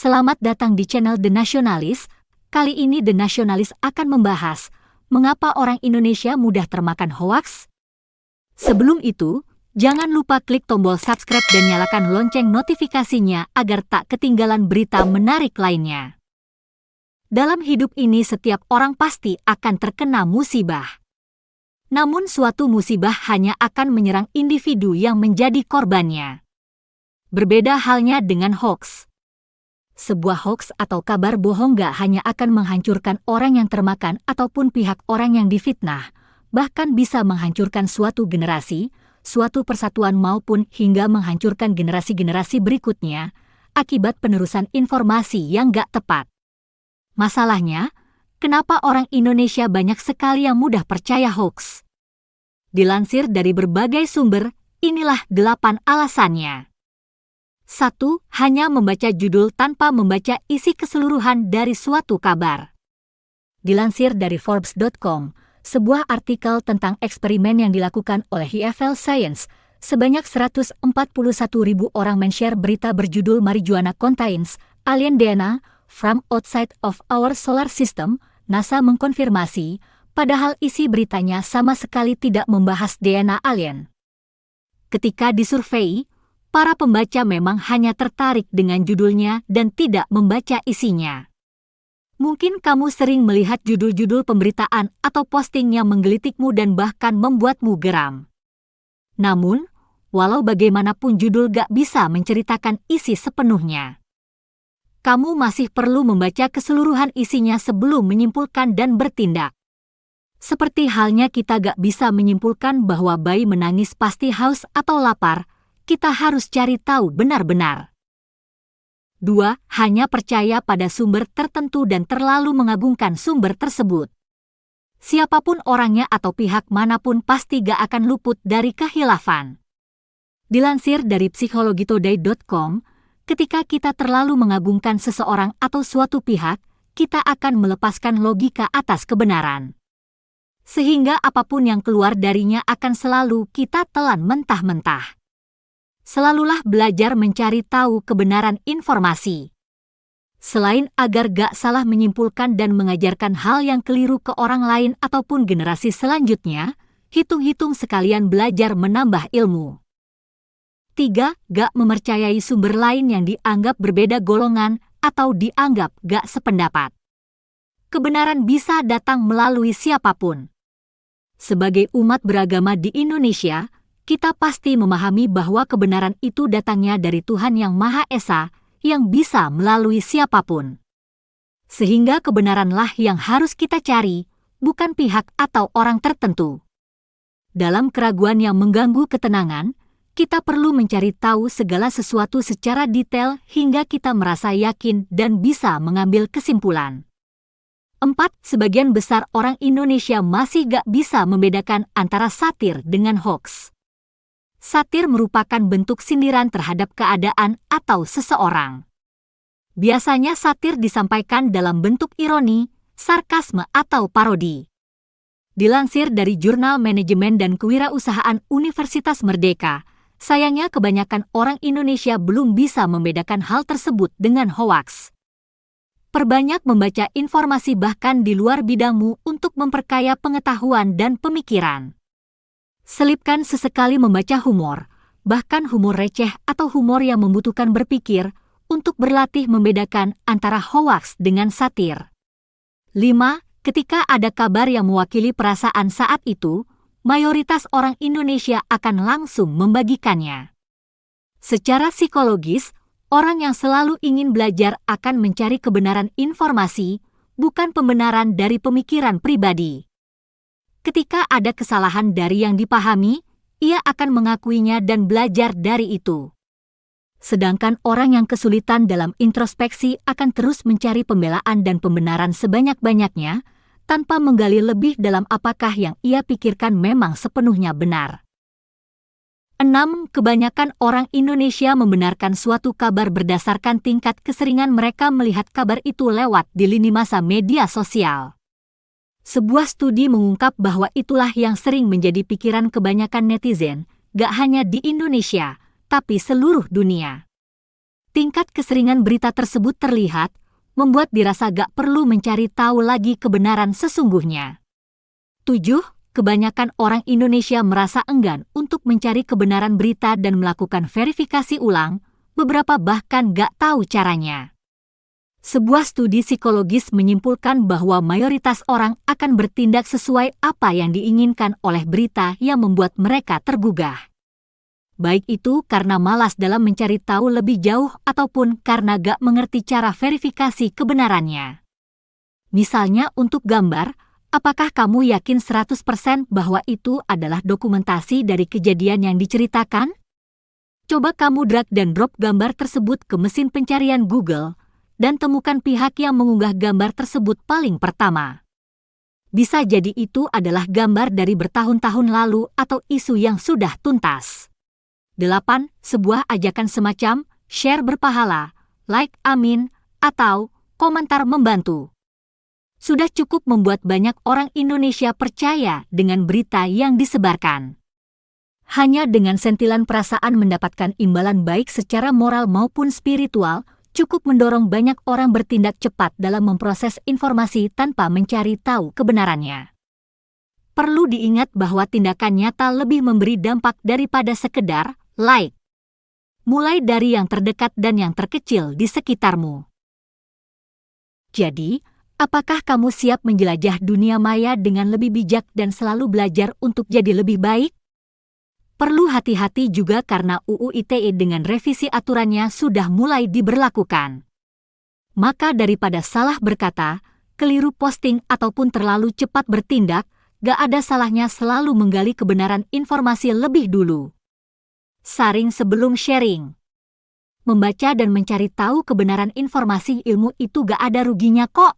Selamat datang di channel The Nationalist. Kali ini The Nationalist akan membahas mengapa orang Indonesia mudah termakan hoaks. Sebelum itu, jangan lupa klik tombol subscribe dan nyalakan lonceng notifikasinya agar tak ketinggalan berita menarik lainnya. Dalam hidup ini setiap orang pasti akan terkena musibah. Namun suatu musibah hanya akan menyerang individu yang menjadi korbannya. Berbeda halnya dengan hoaks. Sebuah hoaks atau kabar bohong gak hanya akan menghancurkan orang yang termakan ataupun pihak orang yang difitnah, bahkan bisa menghancurkan suatu generasi, suatu persatuan maupun hingga menghancurkan generasi-generasi berikutnya akibat penerusan informasi yang gak tepat. Masalahnya, kenapa orang Indonesia banyak sekali yang mudah percaya hoaks? Dilansir dari berbagai sumber, inilah 8 alasannya. 1. Hanya membaca judul tanpa membaca isi keseluruhan dari suatu kabar. Dilansir dari Forbes.com, sebuah artikel tentang eksperimen yang dilakukan oleh EFL Science, sebanyak 141.000 orang men-share berita berjudul Marijuana Contains Alien DNA from Outside of Our Solar System. NASA mengkonfirmasi, padahal isi beritanya sama sekali tidak membahas DNA alien. Ketika disurvei, para pembaca memang hanya tertarik dengan judulnya dan tidak membaca isinya. Mungkin kamu sering melihat judul-judul pemberitaan atau posting yang menggelitikmu dan bahkan membuatmu geram. Namun, walau bagaimanapun judul gak bisa menceritakan isi sepenuhnya. Kamu masih perlu membaca keseluruhan isinya sebelum menyimpulkan dan bertindak. Seperti halnya kita gak bisa menyimpulkan bahwa bayi menangis pasti haus atau lapar, kita harus cari tahu benar-benar. 2. Hanya percaya pada sumber tertentu dan terlalu mengagungkan sumber tersebut. Siapapun orangnya atau pihak manapun pasti gak akan luput dari kehilafan. Dilansir dari psikologitoday.com, ketika kita terlalu mengagungkan seseorang atau suatu pihak, kita akan melepaskan logika atas kebenaran. Sehingga apapun yang keluar darinya akan selalu kita telan mentah-mentah. Selalulah belajar mencari tahu kebenaran informasi. Selain agar gak salah menyimpulkan dan mengajarkan hal yang keliru ke orang lain ataupun generasi selanjutnya, hitung-hitung sekalian belajar menambah ilmu. 3. Gak mempercayai sumber lain yang dianggap berbeda golongan atau dianggap gak sependapat. Kebenaran bisa datang melalui siapapun. Sebagai umat beragama di Indonesia, kita pasti memahami bahwa kebenaran itu datangnya dari Tuhan Yang Maha Esa yang bisa melalui siapapun. Sehingga kebenaranlah yang harus kita cari, bukan pihak atau orang tertentu. Dalam keraguan yang mengganggu ketenangan, kita perlu mencari tahu segala sesuatu secara detail hingga kita merasa yakin dan bisa mengambil kesimpulan. 4. Sebagian besar orang Indonesia masih gak bisa membedakan antara satir dengan hoaks. Satir merupakan bentuk sindiran terhadap keadaan atau seseorang. Biasanya satir disampaikan dalam bentuk ironi, sarkasme atau parodi. Dilansir dari Jurnal Manajemen dan Kewirausahaan Universitas Merdeka, sayangnya kebanyakan orang Indonesia belum bisa membedakan hal tersebut dengan hoaks. Perbanyak membaca informasi bahkan di luar bidangmu untuk memperkaya pengetahuan dan pemikiran. Selipkan sesekali membaca humor, bahkan humor receh atau humor yang membutuhkan berpikir untuk berlatih membedakan antara hoaks dengan satir. 5. Ketika ada kabar yang mewakili perasaan saat itu, mayoritas orang Indonesia akan langsung membagikannya. Secara psikologis, orang yang selalu ingin belajar akan mencari kebenaran informasi, bukan pembenaran dari pemikiran pribadi. Ketika ada kesalahan dari yang dipahami, ia akan mengakuinya dan belajar dari itu. Sedangkan orang yang kesulitan dalam introspeksi akan terus mencari pembelaan dan pembenaran sebanyak-banyaknya, tanpa menggali lebih dalam apakah yang ia pikirkan memang sepenuhnya benar. 6. Kebanyakan orang Indonesia membenarkan suatu kabar berdasarkan tingkat keseringan mereka melihat kabar itu lewat di lini masa media sosial. Sebuah studi mengungkap bahwa itulah yang sering menjadi pikiran kebanyakan netizen, gak hanya di Indonesia, tapi seluruh dunia. Tingkat keseringan berita tersebut terlihat, membuat dirasa gak perlu mencari tahu lagi kebenaran sesungguhnya. 7. Kebanyakan orang Indonesia merasa enggan untuk mencari kebenaran berita dan melakukan verifikasi ulang, beberapa bahkan gak tahu caranya. Sebuah studi psikologis menyimpulkan bahwa mayoritas orang akan bertindak sesuai apa yang diinginkan oleh berita yang membuat mereka tergugah. Baik itu karena malas dalam mencari tahu lebih jauh ataupun karena gak mengerti cara verifikasi kebenarannya. Misalnya untuk gambar, apakah kamu yakin 100% bahwa itu adalah dokumentasi dari kejadian yang diceritakan? Coba kamu drag dan drop gambar tersebut ke mesin pencarian Google dan temukan pihak yang mengunggah gambar tersebut paling pertama. Bisa jadi itu adalah gambar dari bertahun-tahun lalu atau isu yang sudah tuntas. 8. Sebuah ajakan semacam share berpahala, like amin, atau komentar membantu. Sudah cukup membuat banyak orang Indonesia percaya dengan berita yang disebarkan. Hanya dengan sentilan perasaan mendapatkan imbalan baik secara moral maupun spiritual, cukup mendorong banyak orang bertindak cepat dalam memproses informasi tanpa mencari tahu kebenarannya. Perlu diingat bahwa tindakan nyata lebih memberi dampak daripada sekedar like. Mulai dari yang terdekat dan yang terkecil di sekitarmu. Jadi, apakah kamu siap menjelajah dunia maya dengan lebih bijak dan selalu belajar untuk jadi lebih baik? Perlu hati-hati juga karena UU ITE dengan revisi aturannya sudah mulai diberlakukan. Maka daripada salah berkata, keliru posting ataupun terlalu cepat bertindak, gak ada salahnya selalu menggali kebenaran informasi lebih dulu. Saring sebelum sharing. Membaca dan mencari tahu kebenaran informasi ilmu itu gak ada ruginya kok.